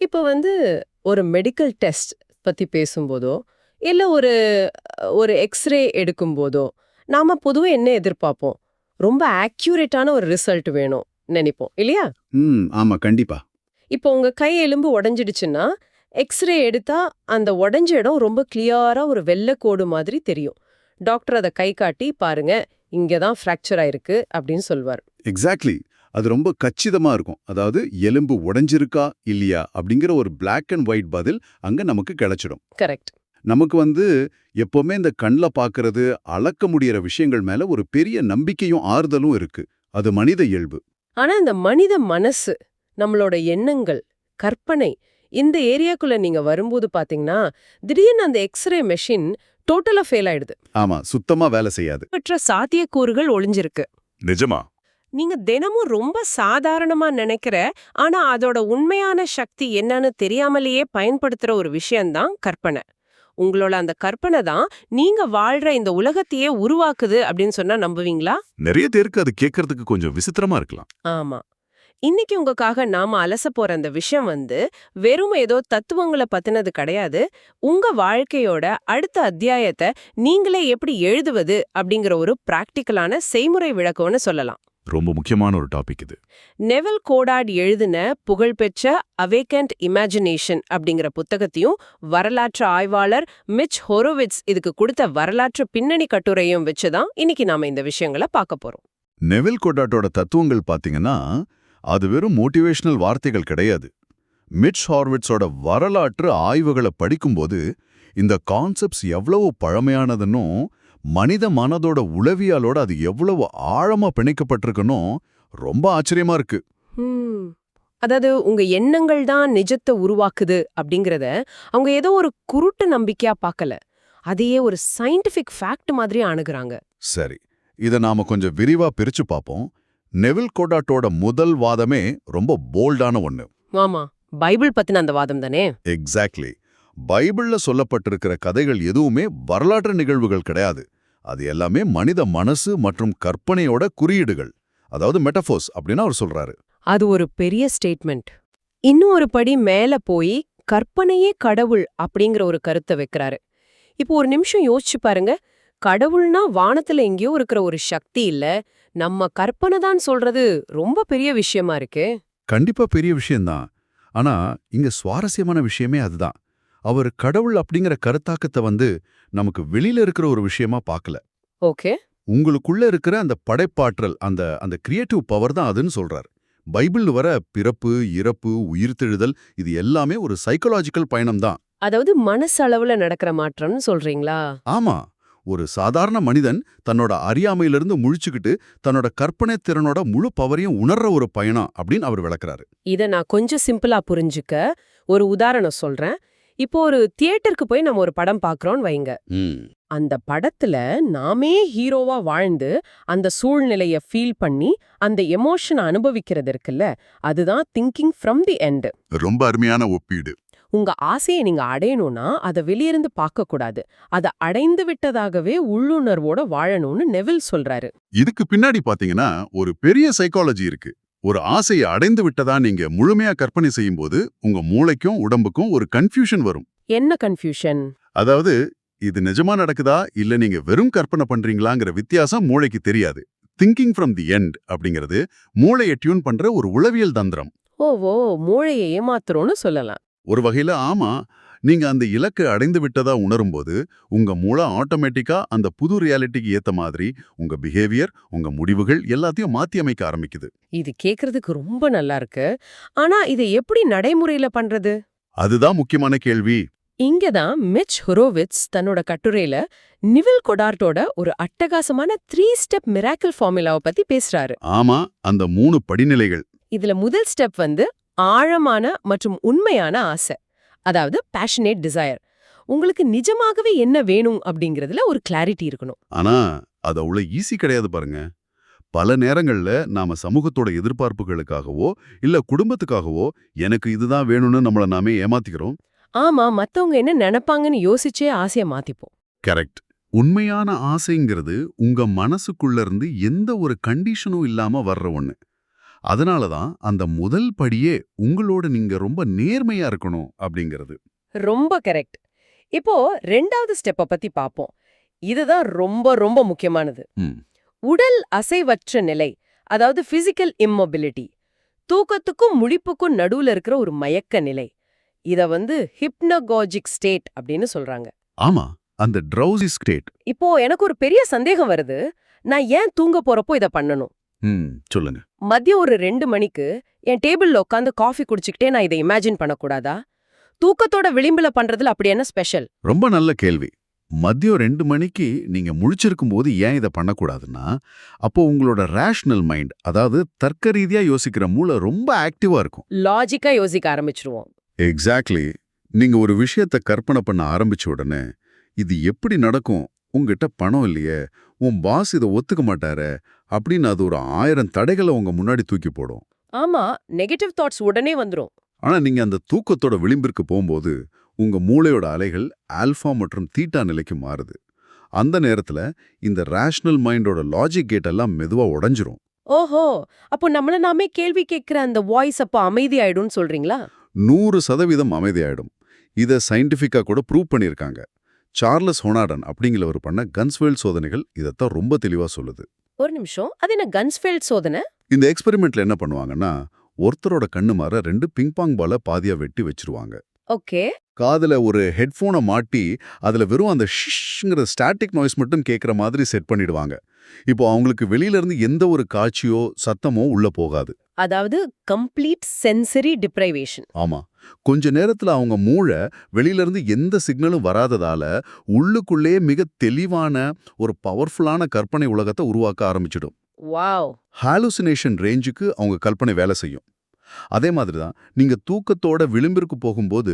இப்போ ஒரு medical test பத்தி பேசும்போதோ, இல்ல ஒரு ஒரு எக்ஸ்ரே எடுக்கும்போதோ, நாம பொதுவா என்ன எதிர்பார்ப்போம்? ரொம்ப ஆக்யூரேட்டான ஒரு ரிசல்ட் வேணும் நெனைப்போம் இல்லையா? ஆமா, கண்டிப்பா. இப்போ உங்க கை எலும்பு உடைஞ்சிடுச்சுன்னா, எக்ஸ்ரே எடுத்தா அந்த உடைஞ்ச இடம் ரொம்ப கிளியரா ஒரு வெள்ளை கோடு மாதிரி தெரியும். டாக்டர் அத கை காட்டி பாருங்க, இங்க தான் ஃப்ராக்சர் ஆயிருக்கு அப்படின்னு சொல்வார். எக்ஸாக்ட்லி. அது ரொம்ப கச்சிதமா இருக்கும். அதாவது எலும்பு உடைஞ்சிருக்கா, இல்லையா அப்படிங்கிற ஒரு பிளாக் அண்ட் ஒயிட் பதில் அங்க நமக்கு கிடைச்சிடும். கரெக்ட். நமக்கு எப்பவுமே இந்த கண்ல பார்க்கறது, அளக்க முடியற விஷயங்கள் மேல ஒரு பெரிய நம்பிக்கையும் ஆறுதலும் இருக்கு. அது மனித இயல்பு. ஆனா இந்த மனித மனசு, நம்மளோட எண்ணங்கள், கற்பனை இந்த ஏரியாக்குள்ள நீங்க வரும்போது பாத்தீங்கன்னா, திடீர்னு அந்த எக்ஸ்ரே மெஷின் டோட்டலா ஃபெயில் ஆயிடுது. ஆமா, சுத்தமா வேலை செய்யாது. மற்ற சாத்தியக்கூறுகள் ஒளிஞ்சிருக்கு. நிஜமா? நீங்க தினமும் ரொம்ப சாதாரணமா நினைக்கிற, ஆனா அதோட உண்மையான சக்தி என்னன்னு தெரியாமலேயே பயன்படுத்துற ஒரு விஷயம்தான் கற்பனை. உங்களோட அந்த கற்பனை தான் நீங்க வாழ்ற இந்த உலகத்தையே உருவாக்குது அப்படின்னு சொன்னா நம்புவீங்களா? நிறைய பேருக்கு அது கேட்கறதுக்கு கொஞ்சம் விசித்திரமா இருக்கலாம். ஆமா. இன்னைக்கு உங்களுக்காக நாம அலச போற அந்த விஷயம் வெறும் ஏதோ தத்துவங்களை பத்தினது கிடையாது. உங்க வாழ்க்கையோட அடுத்த அத்தியாயத்தை நீங்களே எப்படி எழுதுவது அப்படிங்கிற ஒரு பிராக்டிக்கலான செய்முறை விளக்கம்னு சொல்லலாம். ரொம்ப முக்கியமான ஒரு டாபிக் இது. நெவல் கோடார்ட் எழுதின புகழ்பெற்ற அவேக்கண்ட் இமேஜினேஷன் அப்படிங்கிற புத்தகத்தையும் வரலாற்று ஆய்வாளர் மிச் ஹொரோவிட்ஸ் இதுக்கு கொடுத்த வரலாற்று பின்னணி கட்டுரையும் வச்சுதான் இன்னைக்கு நாம இந்த விஷயங்களை பார்க்க போறோம். நெவில் கொடாட்டோட தத்துவங்கள் பாத்தீங்கன்னா, அது வெறும் மோட்டிவேஷனல் வார்த்தைகள் கிடையாது. மிட்ச் ஹார்விட்ஸோட வரலாற்று ஆய்வுகளை படிக்கும்போது இந்த கான்செப்ட்ஸ் எவ்வளவு பழமையானதுன்னும் மனித மனதோட உளவியலோட அது எவ்வளவு ஆழமா பிணைக்கப்பட்டிருக்குன்னு ரொம்ப ஆச்சரியமா இருக்கு. ஹம். அதாவது உங்க எண்ணங்கள் தான் நிஜத்தை உருவாக்குது அப்படிங்கறத அவங்க ஏதோ ஒரு குருட்டு நம்பிக்கையா பார்க்கல. அதையே ஒரு சயின்டிபிக் ஃபேக்ட் மாதிரி அணுகுறாங்க. சரி, இதை நாம கொஞ்சம் விரிவா பிரிச்சு பார்ப்போம். நெவில் கொடாட்டோட முதல் வாதமே ரொம்ப போல்டான ஒண்ணு. ஆமா, பைபிள் பத்தின அந்த வாதம் தானே. எக்ஸாக்ட்லி. பைபிள்ல சொல்லப்பட்டிருக்கிற கதைகள் எதுவுமே வரலாற்று நிகழ்வுகள் கிடையாது. அது எல்லாமே மனித மனசு மற்றும் கற்பனையோட குறியீடுகள், அதாவது மெட்டஃபோர்ஸ் அப்படின்னு அவர் சொல்றாரு. அது ஒரு பெரிய ஸ்டேட்மெண்ட். இன்னும் ஒரு படி மேல போய் கற்பனையே கடவுள் அப்படிங்கிற ஒரு கருத்தை வைக்கிறாரு. இப்போ ஒரு நிமிஷம் யோசிச்சு பாருங்க. கடவுள்னா வானத்துல எங்கேயோ இருக்கிற ஒரு சக்தி இல்ல, நம்ம கற்பனை தான் சொல்றது ரொம்ப பெரிய விஷயமா இருக்கு. கண்டிப்பா பெரிய விஷயம்தான். ஆனா இங்க சுவாரஸ்யமான விஷயமே அதுதான். அவர் கடவுள் அப்படிங்கிற கருத்தாக்கத்தை நமக்கு வெளியில இருக்கிற ஒரு விஷயமா பார்க்கல. ஓகே. உங்களுக்குள்ள இருக்கிற அந்த படைப்பாற்றல், அந்த அந்த கிரியேட்டிவ் பவர் தான் அதுன்னு சொல்றார். பைபிள் வர பிறப்பு, இறப்பு, உயிர்த்தெழுதல் இது எல்லாமே ஒரு சைக்கலாஜிக்கல் பயணம் தான். அதாவது மனசளவுல நடக்கிற மாற்றம்னு சொல்றீங்களா? ஆமா, ஒரு சாதாரண மனிதன் தன்னோட அறியாமையிலிருந்து முழிச்சுக்கிட்டு தன்னோட கற்பனை திறனோட முழு பவரையும் உணர்ற ஒரு பயணம் அப்படின்னு அவர் விளக்குறாரு. இத நான் கொஞ்சம் சிம்பிளா புரிஞ்சுக்க ஒரு உதாரணம் சொல்றேன். இப்போ ஒரு தியேட்டருக்கு போய் நம்ம ஒரு படம் பார்க்கறோம்னு வைங்க. அந்த படத்துல நாமே ஹீரோவா வாழ்ந்து அந்த சூழ்நிலைய ஃபீல் பண்ணி அந்த எமோஷனை அனுபவிக்கிறது இருக்குல்ல, அதுதான் திங்கிங் ஃப்ரம் தி எண்ட். ரொம்ப அருமையான ஒப்பீடு. உங்க ஆசையை நீங்க அடையணும்னா அதை வெளியிருந்து பார்க்க கூடாது, அதை அடைந்து விட்டதாகவே உள்ளுணர்வோட வாழணும்னு நெவில் சொல்றாரு. இதுக்கு பின்னாடி பாத்தீங்கன்னா ஒரு பெரிய சைக்காலஜி இருக்கு. ஒரு ஆசையை அடைந்து விட்டதா நீங்க முழுமையா கற்பனை செய்யும்போது உங்க மூளைக்கும் உடம்புக்கும் ஒரு கன்ஃபியூஷன் வரும். என்ன கன்ஃபியூஷன்? அதாவது இது நிஜமா நடக்குதா இல்ல நீங்க வெறும் கற்பனை பண்றீங்களாங்கிற வித்தியாசம் மூளைக்கு தெரியாது. திங்கிங் ஃப்ரம் தி எண்ட் அப்படிங்கிறது மூளையை டியூன் பண்ற ஒரு உளவியல் தந்திரம். ஓவோ, மூளையை ஏமாத்துறோம்னு சொல்லலாம். ஒரு வகையில ஆமா. நீங்க அந்த இலக்கை அடைந்து விட்டதா உணரும்போது உங்க மூளை ஆட்டோமேட்டிக்கா அந்த புது ரியாலிட்டிக்கு ஏத்த மாதிரி உங்க பிஹேவியர், உங்க முடிவுகள் எல்லாத்தையும் மாத்தி அமைக்க ஆரம்பிக்குது. இது கேக்குறதுக்கு ரொம்ப நல்லா இருக்கு. ஆனா இதை எப்படி நடைமுறையில பண்றது? அதுதான் முக்கியமான கேள்வி. இங்கதான் மிச் ஹொரோவிட்ஸ் தன்னோட கட்டுரையில நிவில் கொடார்ட்டோட ஒரு அட்டகாசமான 3 ஸ்டெப் மிராக்கிள் ஃபார்முலாவை பத்தி பேசுறாரு. ஆமா, அந்த 3 படிநிலைகள். இதுல முதல் ஸ்டெப் ஆழமான மற்றும் உண்மையான ஆசை, அதாவது பேஷனேட் டிசையர். உங்களுக்கு நிஜமாகவே என்ன வேணும் அப்படிங்கறதுல ஒரு கிளாரிட்டி இருக்கணும். ஆனா அது அவ்வளவு ஈஸி கிடையாது பாருங்க. பல நேரங்கள்ல நாம சமூகத்தோட எதிர்பார்ப்புகளுக்காகவோ இல்ல குடும்பத்துக்காகவோ எனக்கு இதுதான் வேணும்னு நம்மள நாமே ஏமாத்திக்கிறோம். ஆமா, மத்தவங்க என்ன நினைப்பாங்கன்னு யோசிச்சே ஆசைய மாத்திப்போம். கரெக்ட். உண்மையான ஆசைங்கிறது உங்க மனசுக்குள்ள இருந்து எந்த ஒரு கண்டிஷனும் இல்லாம வர்ற ஒண்ணு. அதனால தான் அந்த முதல் படியே உங்களோட நீங்க ரொம்ப நேர்மையா இருக்கணும் அப்படிங்கிறது. ரொம்ப கரெக்ட். இப்போ 2வது ஸ்டெப்ப பத்தி பாப்போம். இதுதான் ரொம்ப ரொம்ப முக்கியமானது. ம். உடல் அசைவற்ற நிலை, அதாவது பிசிக்கல் இம்மொபிலிட்டி. தூக்கத்துக்கும் முழிப்புக்கும் நடுவுல இருக்கிற ஒரு மயக்க நிலை. இத ஹிப்னகாஜிக் ஸ்டேட் அப்படின்னு சொல்றாங்க. ஆமா, அந்த ட்ரௌசி ஸ்டேட். இப்போ எனக்கு ஒரு பெரிய சந்தேகம் வருது. நான் ஏன் தூங்க போறப்போ இத பண்ணணும்? சொல்லுங்க. மதியம் ஒரு 2 மணிக்கு என் டேபிள்ல உட்காந்து காஃபி குடிச்சுக்கிட்டே நான் இதை இமேஜின் பண்ணக்கூடாதா? தூக்கத்தோட விளிம்புல பண்றதுல அப்படி என்ன ஸ்பெஷல்? ரொம்ப நல்ல கேள்வி. மதியம் 2 மணிக்கு நீங்க முழிச்சிருக்கும் போது ஏன் இதை பண்ணக்கூடாதுன்னா, அப்போ உங்களோட ரேஷனல் மைண்ட், அதாவது தர்க்க ரீதியா யோசிக்கிற மூளை ரொம்ப ஆக்டிவா இருக்கும். லாஜிக்கா யோசிக்க ஆரம்பிச்சிருவோம். எக்ஸாக்ட்லி. நீங்க ஒரு விஷயத்த கற்பனை பண்ண ஆரம்பிச்ச உடனே, இது எப்படி நடக்கும்? உங்ககிட்ட பணம் இல்லையே, உன் பாஸ் இதை ஒத்துக்க மாட்டாரே அப்படின்னு அது ஒரு 1000 தடைகளை உங்க முன்னாடி தூக்கி போடும். ஆமா, நெகட்டிவ் தாட்ஸ் உடனே வந்துரும். ஆனா நீங்க அந்த தூக்கத்தோட விளிம்பிற்கு போகும்போது உங்க மூளையோட அலைகள் ஆல்ஃபா மற்றும் தீட்டா நிலைக்கு மாறுது. அந்த நேரத்துல இந்த ரேஷனல் மைண்டோட லாஜிக் கேட் எல்லாம் மெதுவா உடைஞ்சிரும். ஓஹோ, அப்போ நம்மள நாமே கேள்வி கேட்கிற அந்த வாய்ஸ் அப்போ அமைதியாயிடும்னு சொல்றீங்களா? 100% அமைதியாயிடும். இதை சயின்டிஃபிக்கா கூட ப்ரூவ் பண்ணியிருக்காங்க. சார்லஸ் ஹொனாடன் அப்படிங்கிறவர் பண்ண கன்ஸ்வெல் சோதனைகள் இதைத்தான் ரொம்ப தெளிவா சொல்லுது. ஒரு நிமிஷம், அது என்ன கன்ஸ்ஃபெல்ட் சோதனை? இந்த எக்ஸ்பெரிமெண்ட்ல என்ன பண்ணுவாங்கன்னா, ஒருத்தரோட கண்ணு மாற 2 பிங்பாங் பால பாதியா வெட்டி வச்சிருவாங்க. ஓகே. காதுல ஒரு ஹெட்ஃபோனை மாட்டி அதுல வெறும் அந்த ஷிஷ்ங்கிற ஸ்டாட்டிக் நாய்ஸ் மட்டும் கேட்குற மாதிரி செட் பண்ணிடுவாங்க. இப்போ அவங்களுக்கு வெளியில இருந்து எந்த ஒரு காட்சியோ சத்தமோ உள்ள போகாது. அதாவது கம்ப்ளீட் சென்சரி டிப்ரைவேஷன். ஆமா, கொஞ்ச நேரத்துல அவங்க மூளை வெளியில இருந்து எந்த சிக்னலும் வராததால உள்ளுக்குள்ளே மிக தெளிவான ஒரு பவர்ஃபுல்லான கற்பனை உலகத்தை உருவாக்க ஆரம்பிச்சிடும். வாவ். ஹாலுசினேஷன் ரேஞ்சுக்கு அவங்க கற்பனை வேலை செய்யும். அதே மாதிரி தான் நீங்க தூக்கத்தோட விளிம்பிற்கு போகும்போது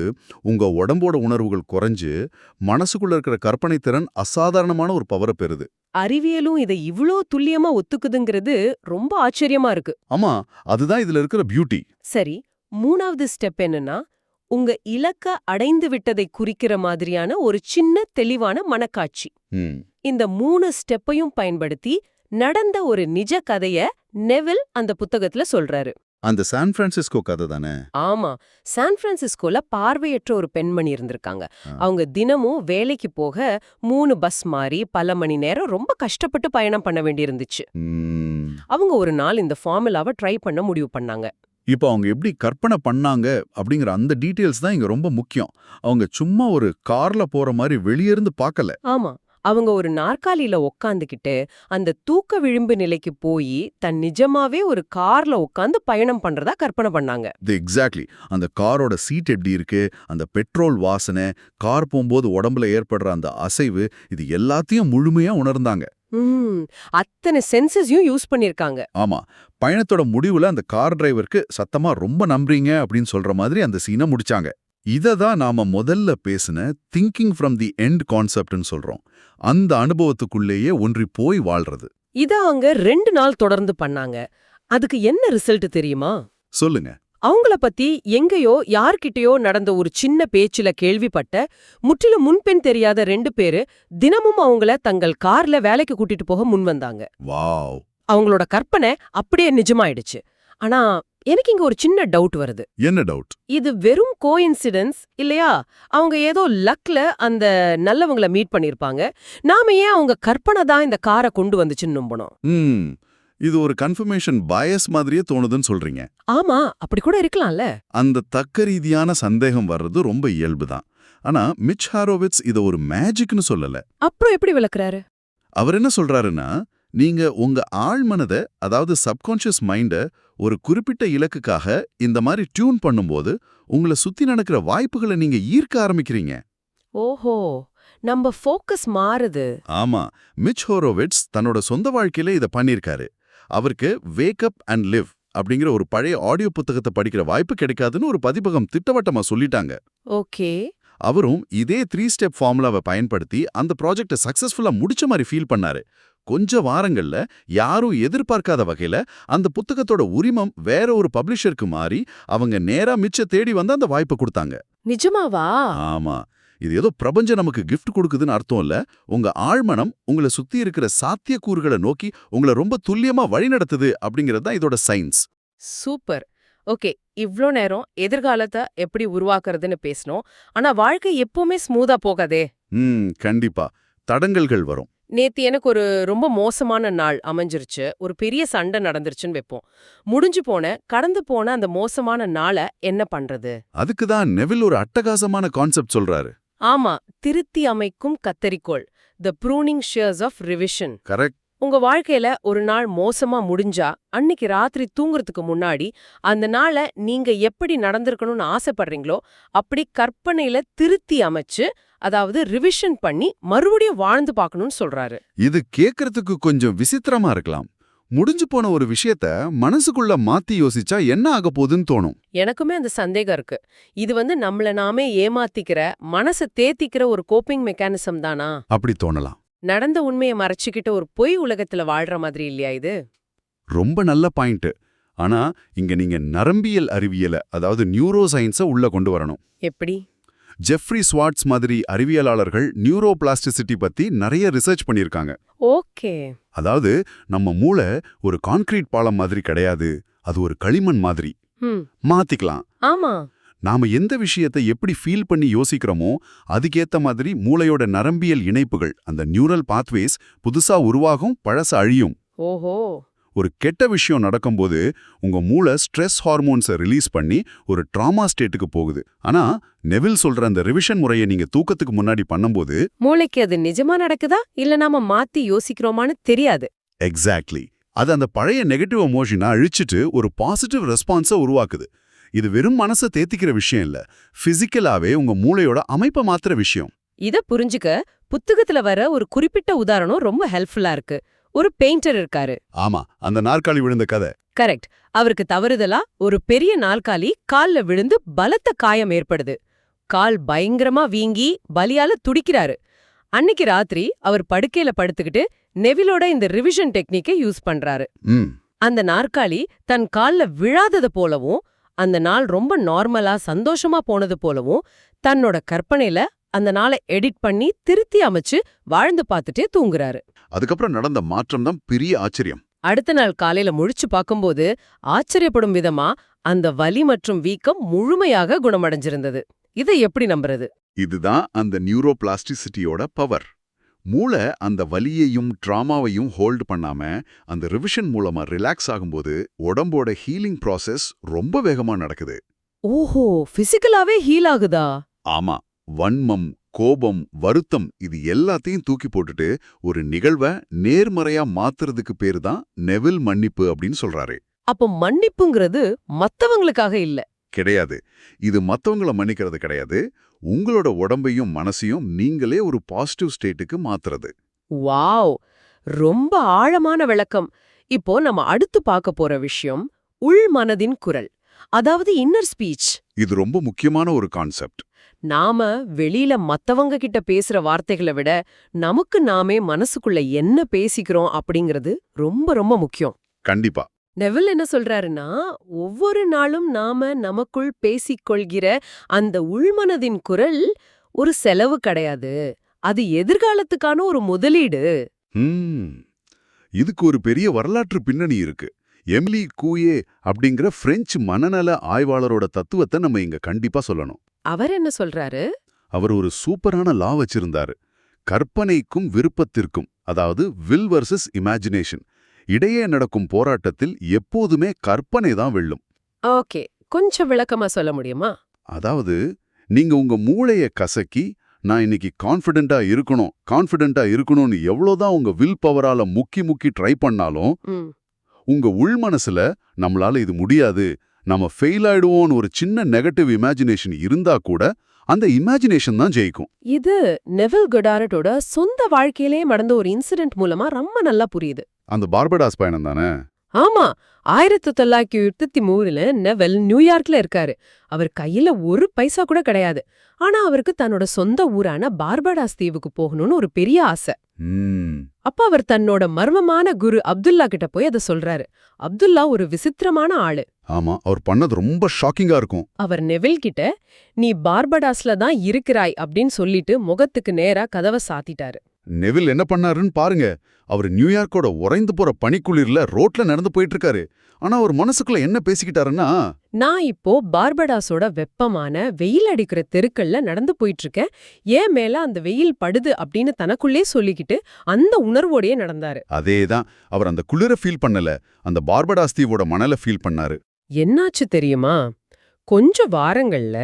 உங்க உடம்போட உணர்வுகள் குறைஞ்சு மனசுக்குள்ள இருக்கிற கற்பனை திறன் அசாதாரணமான ஒரு பவரை பெறுது. அறிவியலும் இதை இவ்ளோ துல்லியமா ஒத்துக்குதுங்கிறது ரொம்ப ஆச்சரியமா இருக்கு. ஆமா, அதுதான் இதுல இருக்கிற பியூட்டி. சரி, 3வது ஸ்டெப் என்னன்னா, உங்க இலக்க அடைந்து விட்டதை குறிக்கிற மாதிரியான ஒரு சின்ன தெளிவான மனக்காட்சி. ம். இந்த 3 ஸ்டெப்பையும் பயன்படுத்தி நடந்த ஒரு நிஜ கதைய நெவில் அந்த புத்தகத்துல சொல்றாரு. அந்த சான் பிரான்சிஸ்கோ கதை தானே? ஆமா, சான் பிரான்சிஸ்கோல பார்வையற்ற ஒரு பெண்மணி இருந்திருக்காங்க. அவங்க தினமும் வேலைக்கு போக 3 பஸ் மாறி பல மணி நேரம் ரொம்ப கஷ்டப்பட்டு பயணம் பண்ண வேண்டியிருந்துச்சு. அவங்க ஒரு நாள் இந்த ஃபார்முலாவை ட்ரை பண்ண முடிவு பண்ணாங்க. இப்போ அவங்க எப்படி கற்பனை பண்ணாங்க அப்படிங்கிற அந்த டீட்டெயில்ஸ் தான் இங்க ரொம்ப முக்கியம். அவங்க சும்மா ஒரு கார்ல போற மாதிரி வெளியே இருந்து பார்க்கல. ஆமா, அவங்க ஒரு நாற்காலியில உக்காந்துக்கிட்டு அந்த தூக்க விளிம்பு நிலைக்கு போய் தன் நிஜமாவே ஒரு கார்ல உட்காந்து பயணம் பண்றதா கற்பனை பண்ணாங்க. எக்ஸாக்ட்லி. அந்த காரோட சீட் எப்படி இருக்கு, அந்த பெட்ரோல் வாசனை, கார் போகும்போது உடம்புல ஏற்படுற அந்த அசைவு, இது எல்லாத்தையும் முழுமையா உணர்ந்தாங்க. அத்தனை சென்சஸையும் யூஸ் பண்ணிருக்காங்க. ஆமா, பயணத்தோட முடிவுல அந்த கார் டிரைவருக்கு சத்தமா ரொம்ப நம்புறீங்க அப்படின்னு சொல்ற மாதிரி அந்த சீனை முடிச்சாங்க. இதை தான் நாம முதல்ல பேசின திங்கிங் ஃப்ரம் தி எண்ட் கான்செப்ட்னு சொல்றோம். அந்த அனுபவத்துக்குள்ளேயே ஒன்றி போய் வாழ்றது. இத அவங்க 2 நாள் தொடர்ந்து பண்ணாங்க. அதுக்கு என்ன ரிசல்ட் தெரியுமா? சொல்லுங்க. அவங்கள பத்தி எங்கேயோ யார்கிட்டயோ நடந்த ஒரு சின்ன பேச்சுல கேள்விப்பட்ட முற்றிலும் முன்பின் தெரியாத 2 பேரு தினமும் அவங்கள தங்கள் கார்ல வேலைக்கு கூட்டிட்டு போக முன்வந்தாங்க. வாவ். அவங்களோட கற்பனை அப்படியே நிஜமாயிடுச்சு. ஆனா எனக்கு இங்க ஒரு சின்ன டவுட் வருது. என்ன டவுட்? இது வெறும் கோஇன்சிடென்ஸ் இல்லையா? அவங்க ஏதோ லக்ல அந்த நல்லவங்கள மீட் பண்ணிருப்பாங்க. நாம ஏன் அவங்க கற்பனை தான் இந்த காரை கொண்டு வந்துச்சுன்னு நம்பணும்? இது ஒரு கன்ஃபர்மேஷன் பயஸ் மாதிரியே தோணுதுன்னு சொல்றீங்க. ஆமா, அப்படி கூட இருக்கலாம்ல. அந்த தக்க ரீதியான சந்தேகம் வர்றது ரொம்ப இயல்புதான். ஆனா மிச் ஹாரோவிட்ஸ் இத ஒரு மேஜிக்னு சொல்லல. அப்புறம் எப்படி விளக்குறாரு? அவர் என்ன சொல்றாருன்னா, நீங்க உங்க ஆழ்மனத, அதாவது சப்கான்ஷியஸ் மைண்ட ஒரு குறிப்பிட்ட இலக்குக்காக இந்த மாதிரி டியூன் பண்ணும்போது உங்களை சுத்தி நடக்கிற வாய்ப்புகளை நீங்க ஈர்க்க ஆரம்பிக்கிறீங்க. ஓஹோ, நம்ம ஃபோக்கஸ் மாறுது. ஆமா, மிச் ஹாரோவிட்ஸ் தன்னோட சொந்த வாழ்க்கையில இத பண்ணிருக்காரு. அவருக்கு வேக் அப் அண்ட் லிவ் அப்படிங்கிற ஒரு பழைய ஆடியோ புத்தகத்தை படிக்கிற வாய்ப்பு கிடைக்காதுன்னு ஒரு பதிப்பகம் திட்டவட்டமா சொல்லிட்டாங்க. ஓகே. அவரும் இதே 3 ஸ்டெப் ஃபார்முலாவை பயன்படுத்தி அந்த ப்ராஜெக்டை சக்சஸ்ஃபுல்லா முடிச்ச மாதிரி ஃபீல் பண்ணாரு. கொஞ்ச வாரங்கள்ல யாரும் எதிர்பார்க்காத வகையில அந்த புத்தகத்தோட உரிமம் வேற ஒரு பப்ளிஷருக்கு மாறி அவங்க நேரா மிச்ச தேடி வந்து அந்த வாய்ப்பை கொடுத்தாங்க. நிஜமாவா? ஆமா, இது ஏதோ பிரபஞ்சம் நமக்கு கிஃப்ட் கொடுக்குதுன்னு அர்த்தம் இல்ல. உங்க ஆழ்மனம் உங்களை சுத்தி இருக்கிற சாத்தியக்கூறுகளை நோக்கி உங்களை ரொம்ப துல்லியமா வழி நடத்துது அப்படிங்கிறது தான் இதோட சயின்ஸ். சூப்பர். ஓகே, இவ்ளோ நேரம் எதிர்காலத்தை எப்படி உருவாக்குறதுன்னு பேசணும். ஆனா வாழ்க்கை எப்பவுமே ஸ்மூதா போகாதே. கண்டிப்பா தடங்கல்கள் வரும். நேத்து எனக்கு ஒரு ரொம்ப மோசமான நாள் அமைஞ்சிருச்சு. ஒரு பெரிய சண்டை நடந்துருச்சுன்னு வைப்போம். முடிஞ்சு போன, கடந்து போன அந்த மோசமான நாள என்ன பண்றது? அதுக்கு தான் நெவில் ஒரு அட்டகாசமான கான்செப்ட் சொல்றாரு. ஆமா, திருத்தி அமைக்கும் கத்தரிக்கோல். The pruning shears of revision. Correct. உங்க வாழ்க்கையில ஒரு நாள் மோசமா முடிஞ்சா, அன்னிக்கு ராத்திரி தூங்குறதுக்கு முன்னாடி அந்த நாள நீங்க எப்படி நடந்திருக்கணும்னு ஆசைப்படுறீங்களோ, அப்படி கற்பனையில திருத்தி அமைச்சு, அதாவது ரிவிஷன் பண்ணி மறுபடியும் வாழ்ந்து பார்க்கணும்னு சொல்றாரு. இது கேக்குறதுக்கு கொஞ்சம் விசித்திரமா இருக்கலாம். முடிஞ்சு போன ஒரு விஷயத்த மனசுக்குள்ள மாத்தி யோசிச்சா என்ன ஆக போகுதுன்னு தோணும். எனக்குமே அந்த சந்தேகம் இருக்கு. இது நம்மள நாமே ஏமாத்திக்கிற, மனசை தேத்திக்கிற ஒரு கோப்பிங் மெக்கானிசம் தானா? அப்படி தோணலாம். நடந்த உண்மையை மறைச்சுக்கிட்ட ஒரு பொய் உலகத்துல வாழ்ற மாதிரி இல்லையா இது? ரொம்ப நல்ல பாயிண்ட். ஆனா இங்க நீங்க நரம்பியல் அறிவியல, அதாவது நியூரோ சயின்ஸ உள்ள கொண்டு வரணும். எப்படி? ஜெஃப்ரி ஸ்வார்ட்ஸ் மாதிரி அறிவியலாளர்கள் நியூரோ பிளாஸ்டிசிட்டி பத்தி நிறைய ரிசர்ச் பண்ணியிருக்காங்க. ஓகே. அதாவது நம்ம மூளை ஒரு கான்கிரீட் பாலம் மாதிரி கிடையாது, அது ஒரு களிமண் மாதிரி. மாத்திக்கலாம். ஆமா. நாம எந்த விஷயத்தை எப்படி ஃபீல் பண்ணி யோசிக்கிறோமோ அதுக்கேத்த மாதிரி மூளையோட நரம்பியல் இணைப்புகள், அந்த நியூரல் பாத்வேஸ் புதுசா உருவாகும், பழச அழியும். ஓஹோ. ஒரு கெட்ட விஷயம் நடக்கும்போது உங்க மூளை ஸ்ட்ரெஸ் ஹார்மோன்ஸை ரிலீஸ் பண்ணி ஒரு ட்ராமா ஸ்டேட்டுக்கு போகுது. ஆனா நெவில் சொல்ற அந்த ரிவிஷன் முறையை நீங்க தூக்கத்துக்கு முன்னாடி பண்ணும்போது மூளைக்கு அது நிஜமா நடக்குதா இல்ல நாம மாத்தி யோசிக்கிறோமான்னு தெரியாது. எக்ஸாக்ட்லி. அது அந்த பழைய நெகட்டிவ் எமோஷனை அழிச்சிட்டு ஒரு பாசிட்டிவ் ரெஸ்பான்ஸை உருவாக்குது. இது வெறும் மனசை தேத்திக்கிற விஷயம் இல்ல, பிசிக்கலாவே உங்க மூளையோட அமைப்பை மாத்துற விஷயம். இத புரிஞ்சுக்க புத்தகத்துல வர ஒரு குறிப்பிட்ட உதாரணம் ரொம்ப ஹெல்ப்ஃபுல்லா இருக்கு. ஒரு பெயிண்டர் இருக்காரு. ஆமா, அந்த நாற்காலி விழுந்த கதை. கரெக்ட். அவருக்கு தவறுதலா ஒரு பெரிய நாற்காலி கால்ல விழுந்து பலத்த காயம் ஏற்படுது. கால் பயங்கரமா வீங்கி பலியால துடிக்கிறாரு. அன்னிக்கு ராத்திரி அவர் படுக்கையில படுத்துக்கிட்டு நெவிலோட இந்த ரிவிஷன் டெக்னிக்கை யூஸ் பண்றாரு. அந்த நாற்காலி தன் கால்ல விழாதது போலவும், அந்த நாள் ரொம்ப நார்மலா சந்தோஷமா போனது போலவும் தன்னோட கற்பனையில அந்த நாளை எடிட் பண்ணி திருத்தி அமைச்சு வாழ்ந்து பார்த்துட்டே தூங்குறாரு. அதுக்கப்புறம் நடந்த மாற்றம் தான் பெரிய ஆச்சரியம். அடுத்த நாள் காலையில முழிச்சு பார்க்கும்போது ஆச்சரியப்படும் விதமா அந்த வலி மற்றும் வீக்கம் முழுமையாக குணமடைஞ்சிருந்தது. இதை எப்படி நம்புறது? இதுதான் அந்த நியூரோ பிளாஸ்டிசிட்டியோட பவர். மூளை அந்த வலியையும் ட்ராமாவையும் ஹோல்டு பண்ணாம அந்த ரிவிஷன் மூலமா ரிலாக்ஸ் ஆகும்போது உடம்போட ஹீலிங் ப்ராசஸ் ரொம்ப வேகமா நடக்குது. ஓஹோ, பிசிக்கலாவே ஹீல் ஆகுதா? ஆமா. வன்மம், கோபம், வருத்தம் இது எல்லாத்தையும் தூக்கி போட்டுட்டு ஒரு நிகழ்வை நேர்மறையா மாத்துறதுக்கு பேரு தான் நெவில் மன்னிப்பு அப்படின்னு சொல்றாரு. அப்போ மன்னிப்புங்கிறது மத்தவங்களுக்காக இல்ல? கிடையாது. இது மத்தவங்கள மன்னிக்கிறது கிடையாது. உங்களோட உடம்பையும் மனசையும் நீங்களே ஒரு பாசிட்டிவ் ஸ்டேட்டுக்கு மாத்துறது. வாவ், ரொம்ப ஆழமான விளக்கம். இப்போ நம்ம அடுத்து பார்க்க போற விஷயம் உள் மனதின் குரல், அதாவது இன்னர் ஸ்பீச். இது ரொம்ப முக்கியமான ஒரு கான்செப்ட். நாம வெளியில மத்தவங்க கிட்ட பேசுற வார்த்தைகளை விட நமக்கு நாமே மனசுக்குள்ள என்ன பேசிக்கிறோம் அப்படிங்கிறது ரொம்ப ரொம்ப முக்கியம். கண்டிப்பா. நெவில் என்ன சொல்றாருன்னா, ஒவ்வொரு நாளும் நாம நமக்குள் பேசிக்கொள்கிற அந்த உள்மனதின் குரல் ஒரு செலவு கிடையாது, அது எதிர்காலத்துக்கான ஒரு முதலீடு. இதுக்கு ஒரு பெரிய வரலாற்று பின்னணி இருக்கு. எமிலி கூயே அப்படிங்கிற பிரெஞ்சு மனநல ஆய்வாளரோட தத்துவத்தை நம்ம இங்க கண்டிப்பா சொல்லணும். அவர் என்ன சொல்றாரு? அவர் ஒரு சூப்பரான லா வச்சிருந்தாரு. கற்பனைக்கும் விருப்பத்திற்கும், அதாவது வில் வர்சஸ் இமேஜினேஷன் இடையே நடக்கும் போராட்டத்தில் எப்போதுமே கற்பனை தான் வெல்லும். ஓகே, கொஞ்சம் விளக்கமா சொல்ல முடியுமா? அதாவது நீங்க உங்க மூளைய கசக்கி நான் இன்னைக்கு கான்ஃபிடென்ட்டா இருக்கணும்னு எவ்வளவுதான் உங்க வில் பவரால முக்கி ட்ரை பண்ணாலும் உங்க உள் மனசுல நம்மளால இது முடியாது, நம்ம ஃபெயில் ஆயிடுவோம்னு ஒரு சின்ன நெகட்டிவ் இமேஜினேஷன் இருந்தா கூட அந்த இமேஜினேஷன் தான் ஜெயிக்கும். இது நெவில் கொடாரட்டோட சொந்த வாழ்க்கையிலே நடந்த ஒரு இன்சிடென்ட் மூலமா ரொம்ப நல்லா புரியுது. அந்த பார்படாஸ் பயணம் தானே? ஆமா, 1983 நெவில் நியூயார்க்ல இருக்காரு. அவர் கையில ஒரு பைசா கூட கிடையாது. ஆனா அவருக்கு தன்னோட சொந்த ஊரான பார்படாஸ் தீவுக்கு போகணும்னு ஒரு பெரிய ஆசை. அப்ப அவர் தன்னோட மர்மமான குரு அப்துல்லா கிட்ட போய் அதை சொல்றாரு. அப்துல்லா ஒரு விசித்திரமான ஆளு. ஆமா, அவர் பண்ணது ரொம்ப ஷாக்கிங்கா இருக்கும். அவர் நெவில் கிட்ட நீ பார்படாஸ்ல தான் இருக்கிறாய் அப்படின்னு சொல்லிட்டு முகத்துக்கு நேரா கதவை சாத்திட்டாரு. நெவில் என்ன பண்ணாருன்னு பாருங்க. அவர் நியூயார்க்கோட உறைந்து போற பனிக்குளிர்ல ரோட்ல நடந்து போயிட்டு இருக்காரு. ஆனா அவர் மனசுக்குள்ள என்ன பேசிக்கிட்டாருன்னா, நான் இப்போ பார்படாஸோட வெப்பமான வெயில் அடிக்கிற தெருக்கள்ல நடந்து போயிட்டு இருக்கேன், ஏன் மேல அந்த வெயில் படுது அப்படின்னு தனக்குள்ளே சொல்லிக்கிட்டு அந்த உணர்வோடயே நடந்தாரு. அதேதான். அவர் அந்த குளிர ஃபீல் பண்ணல, அந்த பார்படாஸ் தீவோட மணல ஃபீல் பண்ணாரு. என்னாச்சு தெரியுமா? கொஞ்ச வாரங்கள்ல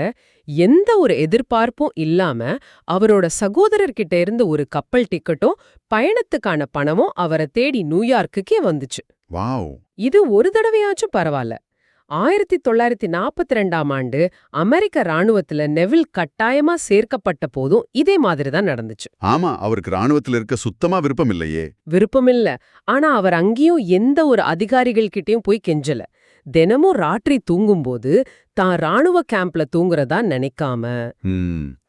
எந்த ஒரு எதிர்பார்ப்பும் இல்லாம அவரோட சகோதரர்கிட்ட இருந்து ஒரு கப்பல் டிக்கெட்டும் பயணத்துக்கான பணமும் அவரை தேடி நியூயார்க்குக்கே வந்துச்சு. வாவ். இது ஒரு தடவையாச்சும் பரவாயில்ல. 1942ஆம் ஆண்டு அமெரிக்க ராணுவத்துல நெவில் கட்டாயமா சேர்க்கப்பட்ட போதும் இதே மாதிரி தான் நடந்துச்சு. ஆமா, அவருக்கு ராணுவத்துல இருக்க சுத்தமா விருப்பம் இல்லையே. விருப்பமில்ல, ஆனா அவர் அங்கேயும் எந்த ஒரு அதிகாரிகள் கிட்டயும் போய் கெஞ்சல. தினமும் ராத்திரி தூங்கும்போது தான் ராணுவ கேம்ப்ல தூங்குறதா நினைக்காம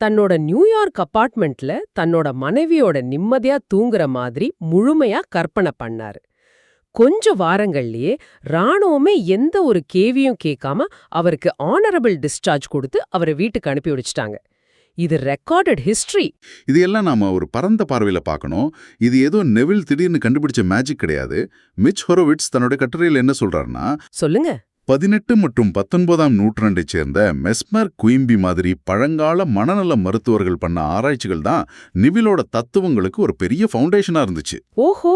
தன்னோட நியூயார்க் அபார்ட்மெண்ட்ல தன்னோட மனைவியோட நிம்மதியா தூங்குற மாதிரி முழுமையா கற்பனை பண்ணாரு. கொஞ்ச வாரங்கள்லயே ராணுவமே எந்த ஒரு கேவியும் கேட்காம அவருக்கு ஆனரபிள் டிஸ்சார்ஜ் கொடுத்து அவரை வீட்டுக்கு அனுப்பி வச்சிட்டாங்க. இது ரெக்கார்டட் ஹிஸ்டரி. இது எல்லாம் நாம ஒரு பரந்த பார்வையில பார்க்கணும். இது ஏதோ நெவில் திடீர்னு கண்டுபிடிச்ச மேஜிக் கிடையாது. மிச் ஹொரோவிட்ஸ் தன்னோட கட்டுரையில் என்ன சொல்றாருன்னா, சொல்லுங்க. 18 மற்றும் 19ஆம் நூற்றாண்டைச் சேர்ந்த மெஸ்மர், குயிம்பி மாதிரி பழங்கால மனநல மருத்துவர்கள் பண்ண ஆராய்ச்சிகள் தான் நெவிலோட தத்துவங்களுக்கு ஒரு பெரிய ஃபவுண்டேஷனா இருந்துச்சு. ஓஹோ,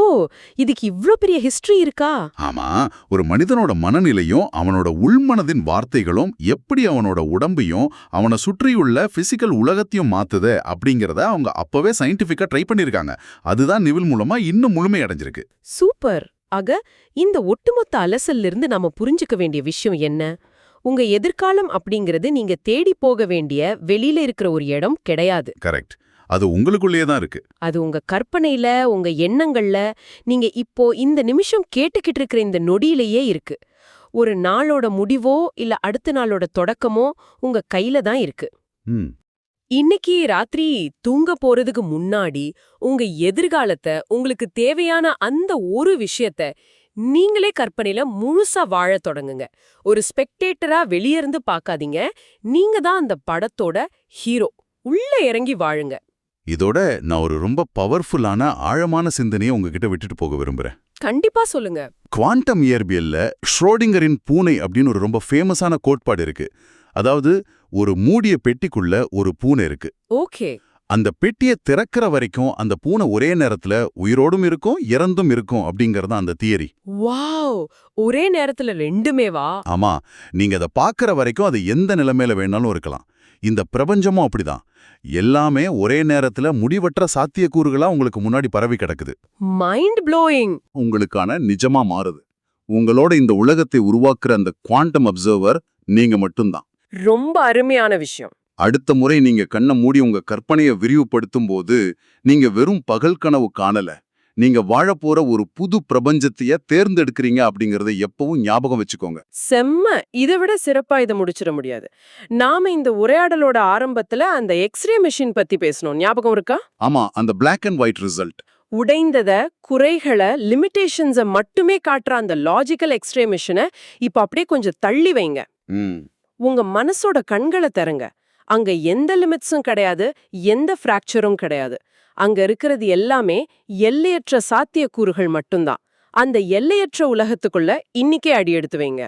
இதுக்கு இவ்ளோ பெரிய ஹிஸ்டரி இருக்கா? ஆமா, ஒரு மனிதனோட மனநிலையும் அவனோட உள்மனதின் வார்த்தைகளும் எப்படி அவனோட உடம்பையும் அவனை சுற்றியுள்ள பிசிக்கல் உலகத்தையும் மாத்துது அப்படிங்கறத அவங்க அப்பவே சயின்டிஃபிக்கா ட்ரை பண்ணிருக்காங்க. அதுதான் நெவில் மூலமா இன்னும் முழுமை அடைஞ்சிருக்கு. சூப்பர். ஆக இந்த ஒட்டுமொத்த அலசல்ல இருந்து நாம புரிஞ்சுக்க வேண்டிய விஷயம் என்ன? உங்க எதிர்காலம் அப்படிங்கிறது நீங்க தேடி போக வேண்டிய வெளியில இருக்கிற ஒரு இடம் கிடையாது. கரெக்ட். அது உங்களுக்குள்ளேயே தான் இருக்கு. அது உங்க கற்பனையில, உங்க எண்ணங்கள்ல, நீங்க இப்போ இந்த நிமிஷம் கேட்டுக்கிட்டு இருக்கிற இந்த நொடியிலேயே இருக்கு. ஒரு நாளோட முடிவோ இல்ல அடுத்த நாளோட தொடக்கமோ உங்க கையில தான் இருக்கு. இன்னைக்கு ராத்திரி தூங்க போறதுக்கு முன்னாடி உங்க எதிர்காலத்தை, உங்களுக்கு தேவையான அந்த ஒரு விஷயத்த நீங்களே கற்பனையில முழுசா வாழத் தொடங்குங்க. ஒரு ஸ்பெக்டேட்டரா வெளியிருந்து பார்க்காதீங்க. நீங்க தான் அந்த படத்தோட ஹீரோ. உள்ள இறங்கி வாழுங்க. இதோட நான் ஒரு ரொம்ப பவர்ஃபுல்லான ஆழமான சிந்தனையை உங்ககிட்ட விட்டுட்டு போக விரும்புறேன். கண்டிப்பா சொல்லுங்க. குவாண்டம் இயற்பியல்ல ஷ்ரோடிங்கரின் பூனை அப்படின்னு ஒரு ரொம்ப ஃபேமஸான கோட்பாடு இருக்கு. அதாவது, ஒரு மூடிய பெட்டிக்குள்ள ஒரு பூனை இருக்கு. ஓகே. அந்த பெட்டியை திறக்கிற வரைக்கும் அந்த பூனை ஒரே நேரத்துல உயிரோடும் இருக்கும், இறந்தும் இருக்கும் அப்படிங்கறது அந்த தியரி. வாவ், ஒரே நேரத்துல ரெண்டுமேவா? ஆமா, நீங்க அதை பார்க்கற வரைக்கும் அது எந்த நிலைமையில வேணாலும் இருக்கலாம். இந்த பிரபஞ்சமும் அப்படிதான். எல்லாமே ஒரே நேரத்துல முடிவற்ற சாத்தியக்கூறுகளா உங்களுக்கு முன்னாடி பரவி கிடக்குது. Mind blowing. உங்களுக்கான நிஜமா மாறுது. உங்களோட இந்த உலகத்தை உருவாக்குற அந்த குவாண்டம் அப்சர்வர் நீங்க மட்டும்தான். ரொம்ப அருமையான விஷயம். அடுத்த முறை நீங்க கண்ணை மூடி உங்க கற்பனையை விரிவுபடுத்தும் போது நீங்க வெறும் பகல் கனவு காணல, நீங்க வாழப்போற ஒரு புது பிரபஞ்சத்தைய தேர்ந்தெடுக்கிறீங்க அப்படிங்கறத எப்பவும் ஞாபகம் வச்சுக்கோங்க. செம்ம. இதை விட சிறப்பா இதை முடிச்சிட முடியாது. நாம இந்த உரையாடலோட ஆரம்பத்துல அந்த எக்ஸ்ரே மெஷின் பத்தி பேசணும், ஞாபகம் இருக்கா? ஆமா, அந்த பிளாக் அண்ட் ஒயிட் ரிசல்ட். உடைந்தத, குறைகளை, லிமிட்டேஷன்ஸை மட்டுமே காட்டுற அந்த லாஜிக்கல் எக்ஸ்ரே மிஷினை இப்ப அப்படியே கொஞ்சம் தள்ளி வைங்க. உங்க மனசோட கண்களை தருங்க. அங்க எந்த லிமிட்ஸும் கிடையாது, எந்த ஃப்ராக்சரும் கிடையாது. அங்க இருக்கிறது எல்லாமே எல்லையற்ற சாத்தியக்கூறுகள் மட்டும்தான். அந்த எல்லையற்ற உலகத்துக்குள்ள இன்னிக்கே அடி எடுத்து வைங்க.